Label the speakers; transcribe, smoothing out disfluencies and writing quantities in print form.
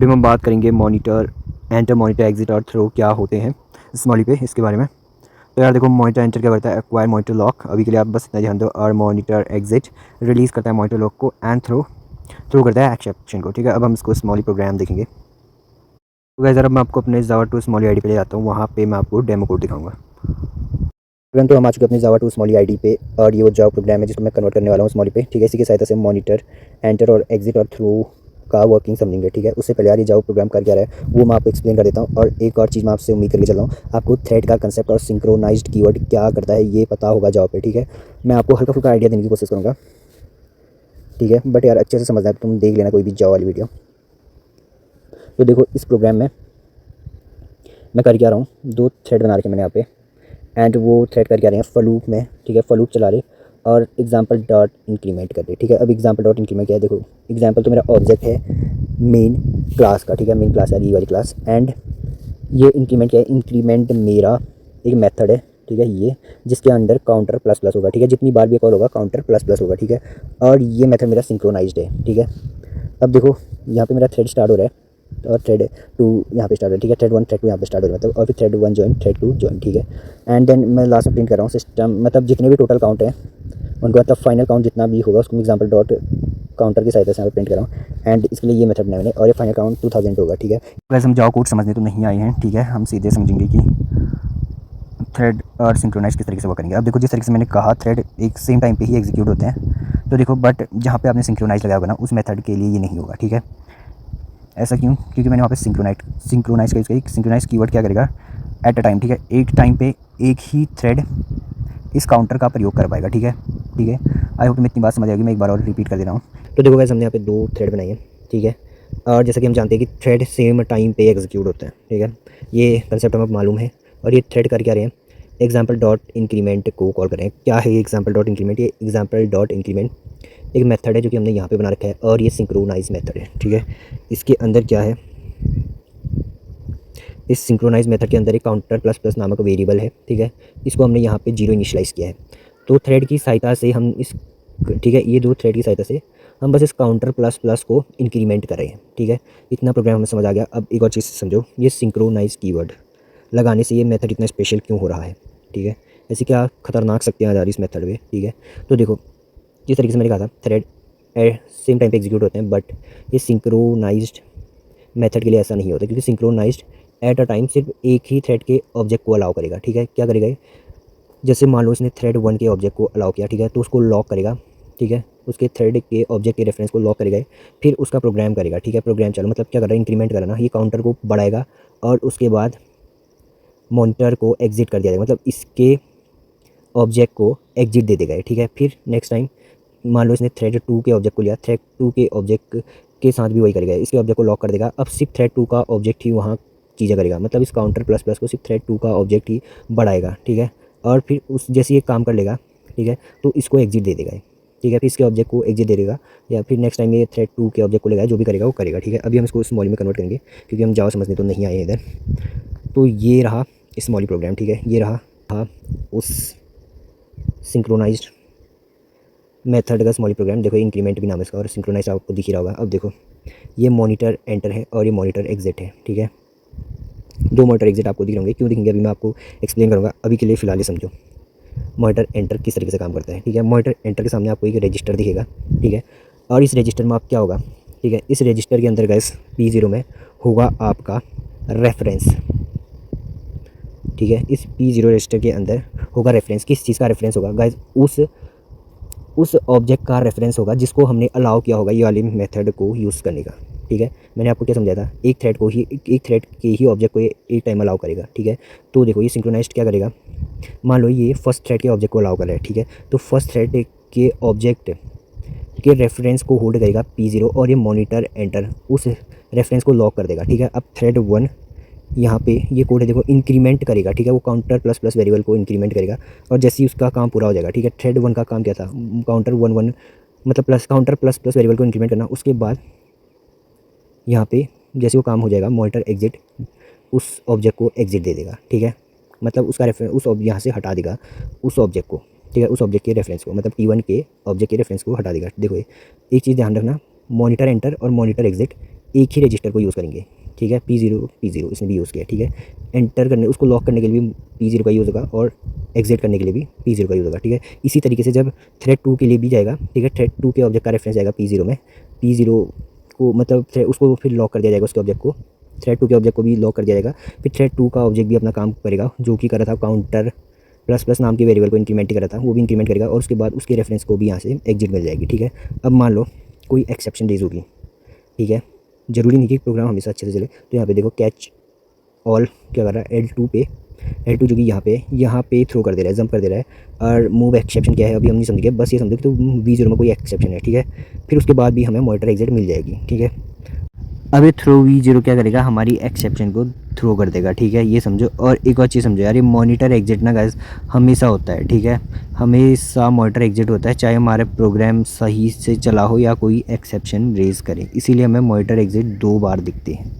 Speaker 1: फिर हम बात करेंगे मॉनिटर एंटर, मॉनिटर एग्जिट और थ्रो क्या होते हैं इस मॉड्यूल पे, इसके बारे में। तो यार देखो, मॉनिटर एंटर क्या करता है, एक्वायर मॉनिटर लॉक, अभी के लिए आप बस इतना ध्यान दो। और मॉनिटर एग्जिट रिलीज़ करता है मॉनिटर लॉक को, एंड थ्रो करता है एक्सेप्शन को। ठीक है, अब हम इसको स्मॉली प्रोग्राम देखेंगे। तो गाइस, अब मैं आपको अपने जावा टू स्मॉली आईडी पे ले जाता हूँ, वहाँ पे मैं आपको डेमो कोड दिखाऊंगा। तो हम आ चुके अपने जावा टू स्मॉली आईडी पे, और ये वो जावा प्रोग्राम है जिसको मैं कन्वर्ट करने वाला हूँ स्मॉली पे। ठीक है, इसी की सहायता से मॉनिटर एंटर और एग्जिट और थ्रू का वर्किंग समझेंगे। ठीक है, उससे पहले यार ये जावा प्रोग्राम कर क्या रहा है वो मैं आपको एक्सप्लेन कर देता हूँ। और एक और चीज़ मैं आपसे उम्मीद करके चल रहा हूँ, आपको थ्रेड का कंसेप्ट और सिंक्रोनाइज्ड कीवर्ड क्या करता है ये पता होगा जावा पे। ठीक है, मैं आपको हल्का फुल्का आइडिया देने की कोशिश करूँगा। ठीक है, बट यार अच्छे से समझना है, तुम देख लेना कोई भी जावा वाली वीडियो। तो देखो, इस प्रोग्राम में मैं कर क्या रहा हूँ, 2 थ्रेड बना रखे मैंने यहाँ पे, एंड वो थ्रेड कर क्या रहे हैं फलूप में। ठीक है, फलूप चला रहे और एग्जाम्पल डॉट इंक्रीमेंट कर रहे। ठीक है, अब एग्जाम्पल डॉट इंक्रीमेंट क्या है, देखो एग्जाम्पल तो मेरा ऑब्जेक्ट है मेन क्लास का। ठीक है, मेन क्लास है ये वाली क्लास, एंड ये इंक्रीमेंट क्या है, इंक्रीमेंट मेरा एक मेथड है। ठीक है, ये जिसके अंडर काउंटर प्लस प्लस होगा। ठीक है, जितनी बार भी कॉल होगा काउंटर प्लस प्लस होगा। ठीक है, और ये मेथड मेरा सिंक्रोनाइज्ड है। ठीक है, अब देखो यहाँ पे मेरा थ्रेड स्टार्ट हो रहा है और थ्रेड 2 यहाँ पे स्टार्ट हो रहा है। ठीक है, थ्रेड 1 थ्रेड 2 यहाँ पे स्टार्ट हो रहा है, मतलब और फिर थ्रेड 1 जॉइन, थ्रेड 2 जॉइन। ठीक है, एंड देन मैं लास्ट में प्रिंट कर रहा हूँ सिस्टम, मतलब जितने भी टोटल काउंट है उनको, मतलब फाइनल काउंट जितना भी होगा उसको एग्जाम्पल डॉट काउंटर की सहायता से यहाँ पे प्रिंट कर रहा हूँ। एंड इसके लिए ये मेथड बनाए मैंने, और ये फाइनल काउंट 2000 होगा। ठीक है, वैसे हम जावा कोड समझने तो नहीं आए हैं। ठीक है, हम सीधे समझेंगे कि थ्रेड और सिंक्रोनाइज किस तरीके से वो करेंगे। अब देखो, जिस तरीके से मैंने कहा थ्रेड एक सेम टाइम पे ही एग्जीक्यूट होते हैं, तो देखो बट जहाँ पे आपने सिंक्रोनाइज लगाया होगा ना उस मेथड के लिए ये नहीं होगा। ठीक है, ऐसा क्यों, क्योंकि मैंने वहाँ पे सिंक्रोनाइज का यूज़ किया। सिंक्रोनाइज कीवर्ड क्या करेगा, एट अ टाइम। ठीक है, एक टाइम पे एक ही थ्रेड इस काउंटर का प्रयोग कर पाएगा। ठीक है, ठीक है, आई होप तुम्हें इतनी बात समझ आएगी, मैं एक बार और रिपीट कर दे रहा हूँ। तो देखो गाइस, हमने यहाँ पे 2 थ्रेड बनाई है। ठीक है, और जैसा कि हम जानते हैं कि थ्रेड सेम टाइम पे एग्जीक्यूट होता है। ठीक है, ये कंसेप्ट हमें मालूम है। और ये थ्रेड कर क्या रहे हैं, एग्जाम्पल डॉट इंक्रीमेंट को कॉल करें। क्या है ये एग्जाम्पल डॉट इंक्रीमेंट, ये एग्जाम्पल डॉट इंक्रीमेंट एक मेथड है जो कि हमने यहाँ पे बना रखा है, और ये सिंक्रोनाइज मेथड है। ठीक है, इसके अंदर क्या है, इस सिंक्रोनाइज मेथड के अंदर एक काउंटर प्लस प्लस नामक वेरिएबल है। ठीक है, इसको हमने यहाँ पे 0 इनिशियलाइज़ किया है। तो थ्रेड की सहायता से हम इस, ठीक है, ये 2 थ्रेड की सहायता से हम बस इस काउंटर प्लस प्लस को इंक्रीमेंट कर रहे हैं। ठीक है, इतना प्रोग्राम हमें समझ आ गया। अब एक और चीज़ समझो, ये सिंक्रोनाइज कीवर्ड लगाने से ये मेथड इतना स्पेशल क्यों हो रहा है। ठीक है, ऐसी क्या खतरनाक शक्तियाँ आ जा रही इस मेथड में। ठीक है, तो देखो जिस तरीके से मैंने कहा था थ्रेड सेम टाइम पे एग्जीक्यूट होते हैं, बट ये सिंक्रोनाइज्ड मेथड के लिए ऐसा नहीं होता, क्योंकि सिंक्रोनाइज्ड एट अ टाइम सिर्फ एक ही थ्रेड के ऑब्जेक्ट को अलाउ करेगा। ठीक है, क्या करेगा ये, जैसे मान लो इसने थ्रेड 1 के ऑब्जेक्ट को अलाउ किया। ठीक है, तो उसको लॉक करेगा। ठीक है, उसके थ्रेड के ऑब्जेक्ट के रेफरेंस को लॉक करेगा, फिर उसका प्रोग्राम करेगा। ठीक है, प्रोग्राम चलो मतलब क्या कर रहा है, इंक्रीमेंट करना, ये काउंटर को बढ़ाएगा और उसके बाद मॉनिटर को एग्जिट कर दिया जाएगा, मतलब इसके ऑब्जेक्ट को एग्जिट दे देगा। ठीक है, फिर नेक्स्ट टाइम मान लो इसने थ्रेड 2 के ऑब्जेक्ट को लिया, थ्रेड 2 के ऑब्जेक्ट के साथ भी वही करेगा, इसके ऑब्जेक्ट को लॉक कर देगा। अब सिर्फ थ्रेड 2 का ऑब्जेक्ट ही वहाँ चीज़ें करेगा, मतलब इस काउंटर प्लस प्लस को सिर्फ थ्रेड 2 का ऑब्जेक्ट ही बढ़ाएगा। ठीक है, और फिर उस जैसे ये काम कर लेगा, ठीक है, तो इसको एग्जिट दे देगा। ठीक है, फिर इसके ऑब्जेक्ट को एग्जिट दे देगा, या फिर नेक्स्ट टाइम ये थ्रेड 2 के ऑब्जेक्ट को लेगा, जो भी करेगा वो करेगा। ठीक है, अभी हम इसको स्मॉली में कन्वर्ट करेंगे क्योंकि हम जावा समझने तो नहीं आए हैं इधर। तो ये रहा स्मॉली प्रोग्राम। ठीक है, ये रहा उस सिंक्रोनाइज्ड मेथड का स्मॉली प्रोग्राम। देखो इंक्रीमेंट भी नाम है इसका, और सिंक्रोनाइज आपको दिख ही रहा होगा। अब देखो ये मॉनिटर एंटर है और ये मॉनिटर एग्जिट है। ठीक है, 2 मॉनिटर एग्जिट आपको दिख होंगे, क्यों दिखेंगे अभी मैं आपको एक्सप्लेन करूँगा। अभी के लिए फिलहाल ये समझो मॉनिटर एंटर किस तरीके से काम करता है। ठीक है, मॉनिटर एंटर के सामने आपको एक रजिस्टर दिखेगा। ठीक है, और इस रजिस्टर में आप क्या होगा, ठीक है, इस रजिस्टर के अंदर गैस P0 में होगा आपका रेफरेंस। ठीक है, इस P0 रजिस्टर के अंदर होगा रेफरेंस, किस चीज़ का रेफरेंस होगा गैस, उस ऑब्जेक्ट का रेफरेंस होगा जिसको हमने अलाउ किया होगा ये वाली मेथड को यूज़ करने का। ठीक है, मैंने आपको क्या समझाया था, एक थ्रेड थ्रेड के ही ऑब्जेक्ट को एक टाइम अलाउ करेगा। ठीक है, तो देखो ये सिंक्रोनाइज्ड क्या करेगा, मान लो ये फर्स्ट थ्रेड के ऑब्जेक्ट को अलाउ कर रहा है। ठीक है, तो फर्स्ट थ्रेड के ऑब्जेक्ट के रेफरेंस को होल्ड करेगा P0, और ये मॉनिटर एंटर उस रेफरेंस को लॉक कर देगा। ठीक है, अब थ्रेड 1 यहाँ पे ये कोड है, देखो इंक्रीमेंट करेगा। ठीक है, वो काउंटर प्लस प्लस वेरिएबल को इंक्रीमेंट करेगा, और जैसे ही उसका काम पूरा हो जाएगा। ठीक है, थ्रेड 1 का काम क्या था, काउंटर 1 1 मतलब plus counter plus plus variable को इंक्रीमेंट करना। उसके बाद यहाँ पे जैसे वो काम हो जाएगा, मॉनिटर एग्जिट उस ऑब्जेक्ट को एग्जिट दे देगा। ठीक है, मतलब उसका रेफरेंस उस यहाँ से हटा देगा उस ऑब्जेक्ट को। ठीक है, उस ऑब्जेक्ट के रेफरेंस को, मतलब P1 के ऑब्जेक्ट के रेफरेंस को हटा देगा। देखो एक चीज़ ध्यान रखना, मॉनिटर एंटर और मॉनिटर एग्जिट एक ही रजिस्टर को यूज़ करेंगे, ठीक है। P0 इसने भी यूज़ किया, ठीक है। एंटर करने, उसको लॉक करने के लिए भी P0 का यूज़ होगा और एग्जिट करने के लिए भी P0 का यूज़ होगा, ठीक है। इसी तरीके से जब थ्रेड 2 के लिए भी जाएगा, ठीक है, थ्रेड 2 के ऑब्जेक्ट का रेफरेंस जाएगा P0 में, P0 को मतलब उसको फिर लॉक कर दिया जाएगा, उसके ऑब्जेक्ट को, थ्रेड 2 के ऑब्जेक्ट को भी लॉक कर दिया जाएगा। फिर थ्रेड 2 का ऑब्जेक्ट भी अपना काम करेगा, जो कि कर रहा था काउंटर प्लस प्लस नाम के वेरिएबल को इंक्रीमेंट कर रहा था, वो भी इंक्रीमेंट करेगा और उसके बाद उसके रेफरेंस को भी यहाँ से एग्जिट मिल जाएगी, ठीक है। अब मान लो कोई एक्सेप्शन रेज होगी, ठीक है, ज़रूरी नहीं कि प्रोग्राम हमेशा अच्छे से चले। तो यहाँ पे देखो कैच ऑल क्या कर रहा है, L2 जो कि यहाँ पे थ्रो कर दे रहा है, जंप कर दे रहा है। और मूव एक्सेप्शन क्या है अभी हम नहीं समझेंगे, बस ये समझो कि तो V0 में कोई एक्सेप्शन है, ठीक है। फिर उसके बाद भी हमें मॉनिटर एग्जिट मिल जाएगी, ठीक है। अब ये थ्रो V0 क्या करेगा, हमारी एक्सेप्शन को थ्रो कर देगा, ठीक है, ये समझो। और एक और चीज़ समझो यार, ये मॉनिटर एग्जिट ना गाइस हमेशा होता है, ठीक है। हमेशा मॉनिटर एग्जिट होता है, चाहे हमारे प्रोग्राम सही से चला हो या कोई एक्सेप्शन रेज करे, इसीलिए हमें मॉनिटर एग्जिट 2 बार दिखते हैं।